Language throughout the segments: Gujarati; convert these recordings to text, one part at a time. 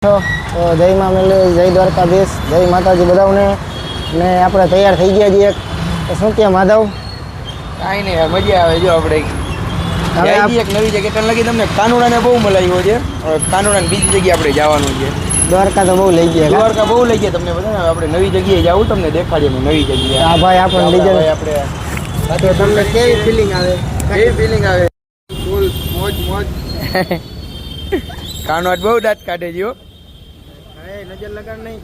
તો જય મા મેલે જય દ્વારકાધીશ જય માતાજી બધાને ને આપણે તૈયાર થઈ ગયા છીએ તો શું કે માધવ કાંઈ નહીં યાર મજા આવે જો આપણે હવે એક નવી જગ્યાએ લગી તમને કાનુડાને બહુ મલાવ્યો છે કાનુડાને બીજી જગ્યાએ આપણે જવાનું છે દ્વારકા તો બહુ લઈ ગયા દ્વારકા બહુ લઈ ગયા તમને બધા આપણે નવી જગ્યાએ જાવું તમને દેખાડીએ નવી જગ્યાએ આ ભાઈ આપણને ડીઝલ આપણે તો તમને કેવી ફિલિંગ આવે ફૂલ મોજ કાનવાટ બહુ દાંત કાઢે છે નજર લગાડ નહીં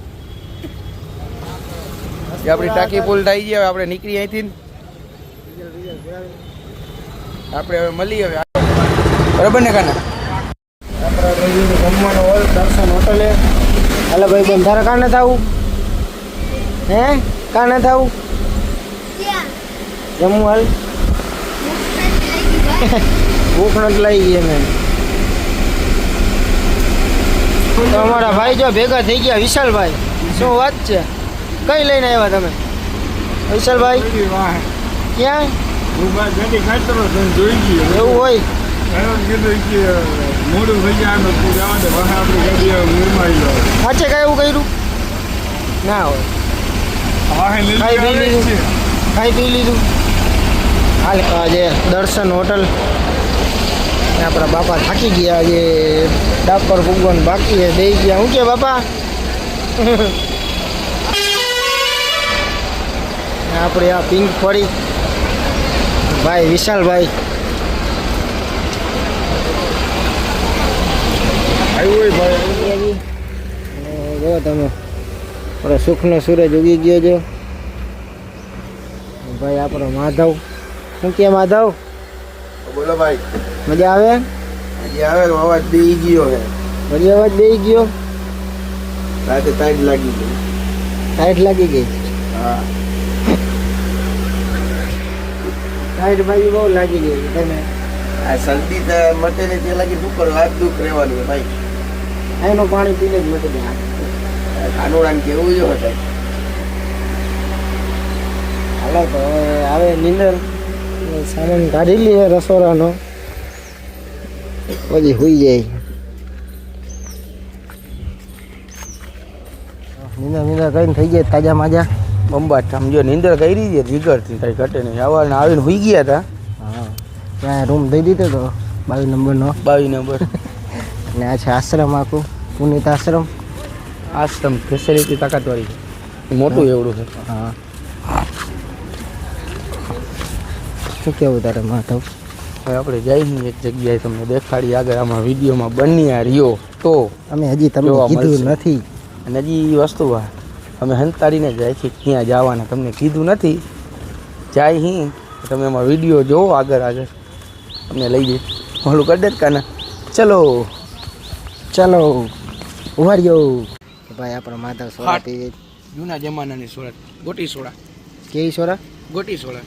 આપણી ટાંકી ફૂલ થઈ ગઈ હવે આપણે નીકળી અહીંથી આપણે હવે મળીએ હવે બરાબર ને કાના આપણે જમવાનો હોલ દર્શન હોટલે હાલો ભાઈ બેન તારે કાં નથી આવું હે કાં નથી આવું જમવું હાલ ભૂખ નથી લાગી ગઈ એમ તો અમારા ભાઈ જો ભેગા થઈ ગયા વિશાલભાઈ શું વાત છે કઈ લઈને આવ્યા તમે વિશાલભાઈ ક્યાં એવું હોય સાચે કઈ એવું કર્યું ના હોય ખાઈ પી લીધું હાલ આજે દર્શન હોટલ આપણા બાપા થાકી ગયા આજે ડાકોર ભગવાન બાકી છે દઈ ગયા શું કે બાપા આપણે આ પિંક પડી ભાઈ વિશાલભાઈ આવ્યું ભાઈ જો તમે આપણો સુખનો સૂરજ ઉગી ગયો છે ભાઈ આપણો માધવ શું કે માધવ બોલો ભાઈ મજા આવે આવે અવાજ દઈ ગયો છે બધી અવાજ દઈ ગયો રાતે ટાઈટ લાગી ગઈ ટાઈટ લાગી ગઈ હા ટાઈટ બાજુ બહુ લાગી ગઈ તમે આ શરદી મટે ને તે લાગી શું કરો હાથ દુઃખ રહેવાનું ભાઈ એનું પાણી પીને જ મટી જાય કાનુડાને કેવું જો હતા હાલો તો હવે નીંદર સામાન કાઢી લઈએ રસોડાનો પછી હોઈ જાય નીંદર કરીને થઈ જાય તાજા માજા બંબાટ સમજો નીંદર કરી છે જીગરથી કઈ ઘટે નહીં સવારના આવીને હોઈ ગયા હતા હા ત્યાં રૂમ દઈ દીધો તો 22 નંબરનો 22 નંબર અને આ છે આશ્રમ આખું પુનિત આશ્રમ ફેસિલિટી તાકાતવાળી મોટું એવડું છે હા શું કેવું તારે માધવ હવે આપણે જઈએ એક જગ્યાએ તમને દેખાડી આગળ આમાં વિડીયોમાં બન્યા રહ્યો તો અમે હજી તમને કીધું નથી અને હજી એ વસ્તુ અમે હંતાડીને જાય છે ક્યાં જવાના તમને કીધું નથી જાય હી તમે એમાં વિડીયો જોવો આગળ તમને લઈ જઈ ઓલું કરી દે કાના ચલો ઉભાર્યો ભાઈ આપણો માધવ સોડા પીએ જૂના જમાનાની સોડા ગોટી સોડા કેવી સોડા ગોટી સોડા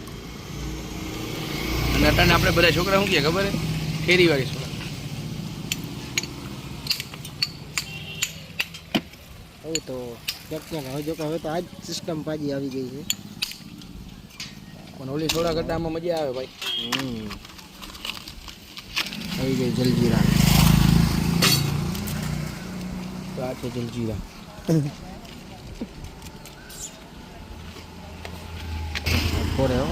અને અટાણે આપણે બધા છોકરા શું કહે ખબર હે ફેરીવાળી સોડા હવે તો ક્યાંક હવે જો કે હવે તો આ જ સિસ્ટમ પાછી આવી ગઈ છે પણ ઓલી સોડા કરતા આમાં મજા આવે ભાઈ આવી ગઈ જલજીરા તો આ છે જલજીરા ફોરે હો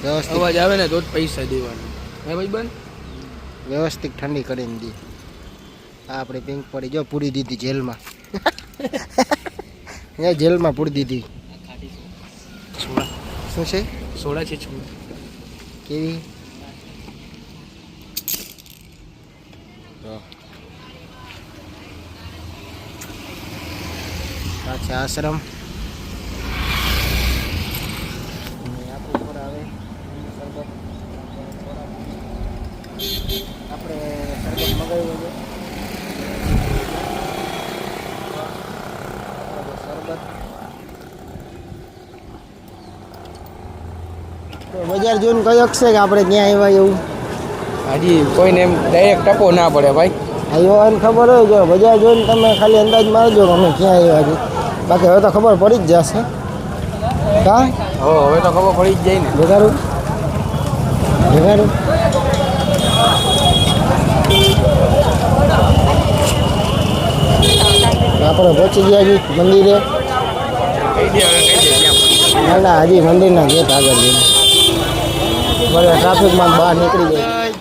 અવાજ આવે ને તો જ પૈસા દેવાના હે ભાઈ બન વ્યવસ્થિત ઠંડી કરીને દી આ આપણે પિંક પડી જો પૂરી દીધી જેલમાં જેલમાં પૂરી દીધી સોડા શું છે સોડા છે સોડા કેવી આ છે આશ્રમ આપણું પર આવે શરબત આપણે શરબત મગાવ્યું છે શરબત બજાર જોઈને કયો છે કે આપણે ક્યાં આવ્યા એવું હજી કોઈને એમ ડાયરેક્ટ ટપો ના પડે ભાઈ આવ્યો એને ખબર હોય જો બજાર જોઈને તમે ખાલી અંદાજ મારજો કે અમે ક્યાં આવ્યા છીએ બાકી હવે તો ખબર પડી જ જશે કા હવે તો ખબર પડી જ જાય ને ભેગારું આપણે પહોંચી ગયા છીએ મંદિરે. ના ના હજી મંદિરના ગેટ આગળ જઈને બધા ટ્રાફિકમાં બહાર નીકળી જાય.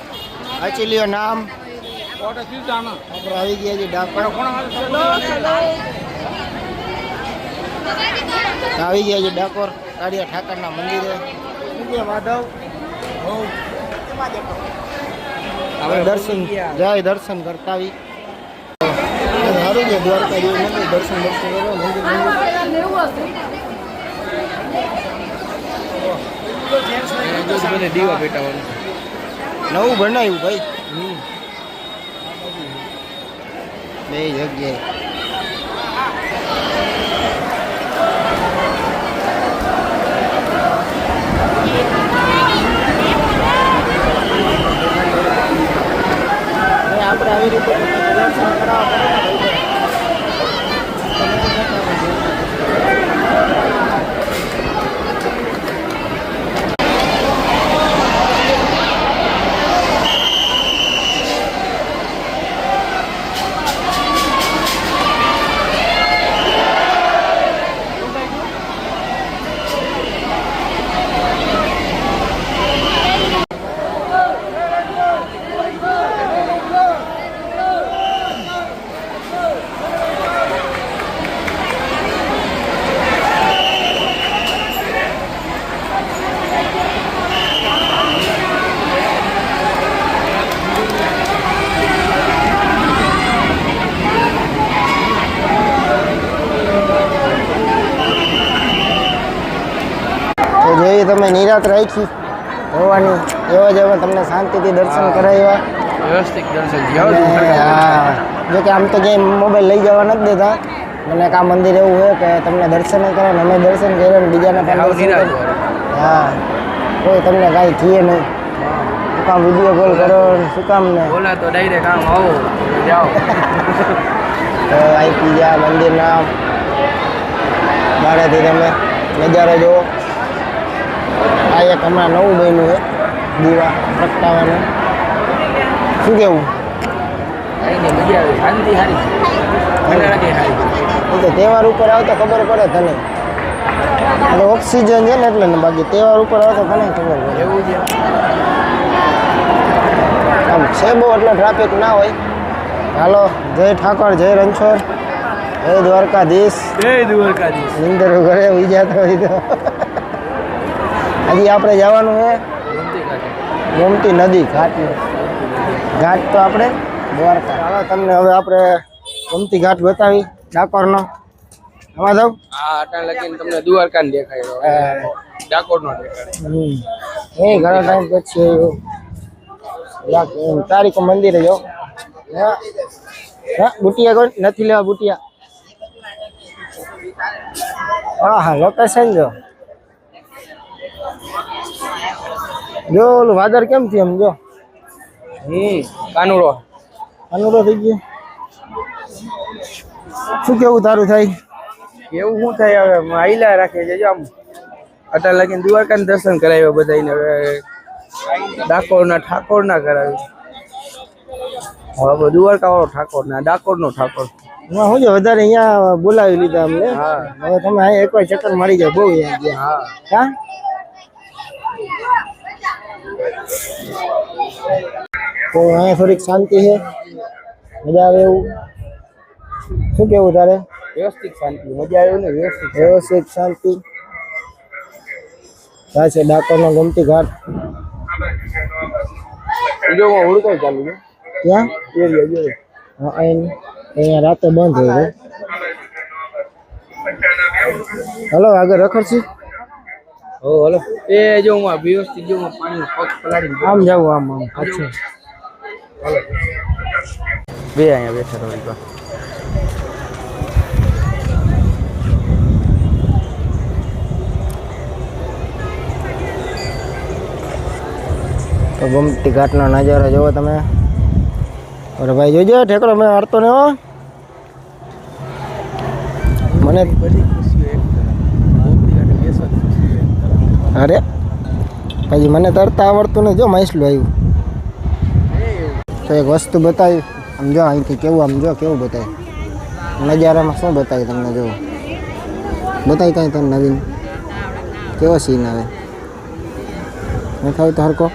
વાંચી લ્યો નામ. આપણે આવી ગયા છીએ ડાકોર. આવી ગયા છે ડાકોર કાળિયા ઠાકરના મંદિરે. માધવ આપણે દર્શન કરતા આવી. સારું છે દ્વારકા જેવું મંદિર. દર્શન કરો મંદિર દીવા પેટાવાનું નવું બનાવ્યું ભાઈ બે જગ્યાએ. આપણે આવી રીતે દર્શન કરાવવા જેવી તમે નિરાત રાખી હોવાની એવા જ હવે તમને શાંતિથી દર્શન કરાવ્યા. વ્યવસ્થિત દર્શન. હા જો કે આમ તો ક્યાંય મોબાઈલ લઈ જવા નથી દેતા. મને આ મંદિર એવું હોય કે તમને દર્શન કરે ને અમે દર્શન કર્યા ને બીજાને પણ દર્શન કરે. હા કોઈ તમને કાંઈ કહીએ નહીં. શું કામ વિડીયો કોલ કરો શું કામ ને બોલા તો ડાયરેક્ટ આમ આવો જાઓ. તો આવી ગયા મંદિરના બારેથી તમે નજારો જુઓ. આ એક હમણાં નવું બન્યું છે દીવા પ્રગટાવવાનું. શું કેવું? મજા આવે. શાંતિ સારી એ તો તહેવાર ઉપર આવતો ખબર પડે તને. આ તો ઓક્સિજન છે ને એટલે ને બાકી તહેવાર ઉપર આવતો તને ખબર પડે. એવું છે. આમ છે બહુ એટલે ટ્રાફિક ના હોય. હાલો જય ઠાકોર જય રણછોડ જય દ્વારકાધીશ. જય દ્વારકાધીશ. નિંદર ઘરે ઉઈ જતા હોય તો હજી આપણે જવાનું છે ગોમતી નદી ઘાટ તો આપણે દ્વારકા. હાલો તમને હવે આપણે ગોમતી ઘાટ બતાવી ડાકોરનો. આમાં જાવ. હા અટાણ લગીને તમને દ્વારકા ને દેખાય. ડાકોર નો દેખાય. એ ઘણા ટાઈમ પછી તારીખ મંદિરે જાઓ. હા બુટિયા કોણ નથી લેવા બુટિયા. હા હા લોકેશન જો ઓલું વાદળ કેમ થયું એમ જો. કાનુડો થઈ ગયો. શું કેવું તારું થાય? એવું શું થાય હવે આઈલા રાખે છે આમ અટાણ લગીને દ્વારકા દર્શન કરાવ્યો બધાને. હવે ડાકોરના ઠાકોરના કરાવ્યું. હવે દ્વારકા વાળો ઠાકોર ના ડાકોર નો ઠાકોર. એમાં શું છે વધારે અહીંયા બોલાવી લીધા અમને. હા હવે તમે અહીંયા એકવાર ચક્કર મારી જાય બહુ અહીંયા. હા હા તો અહીંયા થોડીક શાંતિ છે મજા આવે એવું. શું કેવું તારે? વ્યવસ્થિત શાંતિ મજા આવ્યું ને વ્યવસ્થિત શાંતિ. આ છે ડાકોરનો ગોમતી ઘાટ. વિડીયોમાં હુડકાઈ ચાલુ છે ક્યાં? એરિયા જોડે. હા અહીંયા રાતે બંધ હોય છે. હલો આગળ રખડશી. હો હલો એ જો હું વ્યવસ્થિત જો પાણી પગ પલાળી આમ જાવું આમ અચ્છા બે અહીંયા બેઠા થોડી વાર. તો ગોમતી ઘાટનો નજારો જોવો તમે. અરે ભાઈ જોજો ઠેકડો મેં હારતો ને હો. મને અરે પછી મને તરતા આવડતું ને જો માછલું આવ્યું તો એક વસ્તુ બતાવી આમ જો અહીંથી કેવું આમ જો કેવું બતાવ્યું. નજારામાં શું બતાવી તમને જો બતાવી કાંઈ તમને નવીન કેવો સીન આવે નથી આવતો હરકો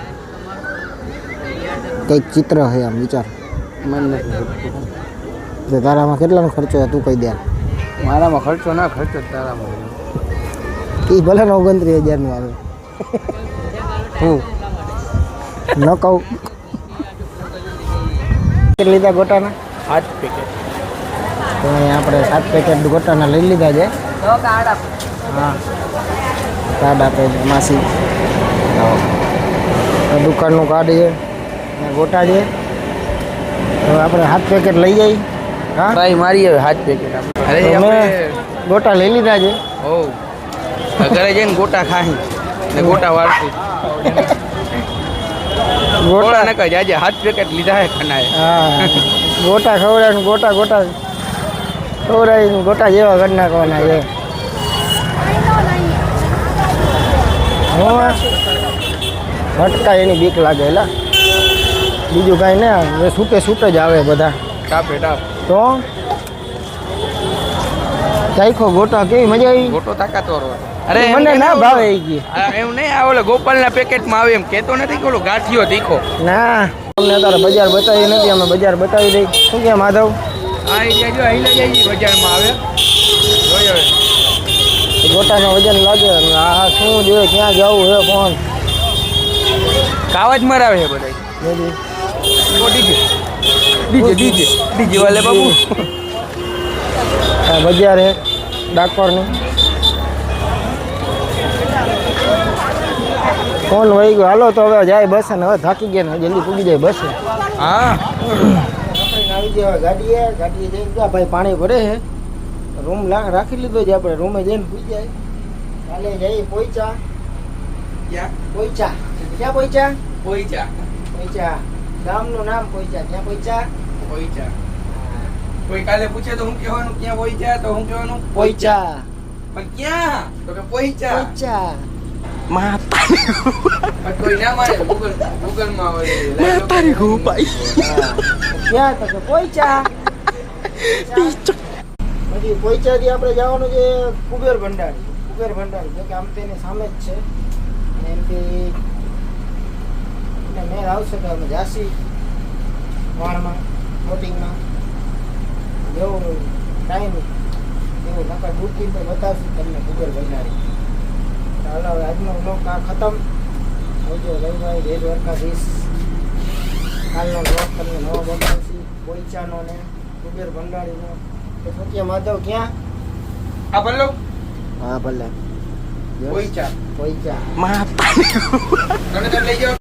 કંઈક ચિત્ર છે આમ વિચાર મને તો તારામાં કેટલાનો ખર્ચો છે તું કહી દે મારામાં ખર્ચો ના ખર્ચો તારામાં એ ભલે ને 29,000નું આવે હું ન કહું કેટલી લીધા ગોટાના 8 પેકેટ તો અહીંયા આપણે 7 પેકેટ ગોટાના લઈ લીધા છે હા કાર્ડ આપે છે માસી દુકાનનું કાર્ડ છે અને ગોટા છે તો આપણે 7 પેકેટ લઈ જઈએ હા ટ્રાય મારી હવે 7 પેકેટ અરે તો આપણે મેં ગોટા લઈ લીધા છે ઓ ઘરે જઈને ગોટા ખાઈ ને ગોટા વાળતી ગોટા ન કહે આજે 7 પેકેટ લીધા હે ખાનાએ હા ગોટા ખવડાવીને ગોટા ખવડાવીને ગોટા જેવા કરી નાખવાના છે હું ભટકા એની બીક લાગે એલા બીજું કાંઈ ને છૂટે જ આવે બધા ટાપે ટાપ તો ચાખો ગોટા કેવી મજા આવી ગોટો તાકાતવાળો અરે મને ના ભાવે એ કી એમ નહીં આ ઓલે ગોપાલના પેકેટમાં આવે એમ કેતો નથી કે ઓલો ગાંઠિયો તીખો ના અમને તારે બજાર બતાવી નથી અમે બજાર બતાવી દઈ શું કે માધવ આ એરિયા જો અહીં જઈ બજારમાં આવે જોઈ હવે ગોટાનો વજન લાગે અને આ શું જોઈએ ક્યાં જવું હે ફોન કાવા જ મરાવે છે બધા બધી ડીજે વાલે બાબુ આ બજાર હે ડાકોરનું ફોન વહી ગયો હાલો તો હવે જાય બસ ને હવે થાકી ગયા ને જલ્દી પૂગી જાય બસ હા આવી જાય ગાડીએ જઈને ગયા ભાઈ પાણી ભરે છે રૂમ રાખી લીધો છે આપણે રૂમે જઈને પૂઈ જાય કાલે જઈ પહોંચ્યા ક્યાં પહોંચ્યા ગામનું નામ પહોંચ્યા ક્યાં પહોંચ્યા કોઈ કાલે પૂછે તો હું કહેવાનું ક્યાં પહોંચ્યા તો હું કહેવાનું પહોંચ્યા પણ ક્યાં તો કે પહોંચ્યા પહોંચ્યા પણ કોઈ ના મારે ગૂગલ માં આવે તારી ગોપાઈ ક્યાં તો કે પહોંચ્યા પછી પહોંચ્યાથી આપણે જવાનું છે કુબેર ભંડારી જો કે આમ તેની સામે જ છે અને એમથી મેળ આવશે તો અમે જાસી વાણમાં બોટિંગમાં જેવું ટાઈમ એવું નકર બુકિંગ તો બતાવશું તમને કુબેર ભંડારી ચાલો હવે આજનો બ્લોગ આ ખતમ આવજો રવિભાઈ રેડ દ્વારકાધીશ કાલનો બ્લોગ તમને નવો બતાવશું પોઈચાનો ને કુબેર ભંડારીનો તો સત્ય માધવ ક્યાં આ ભલો હા ભલે પહોંચ્યા પહોંચ્યા તને તો લઈ જાઓ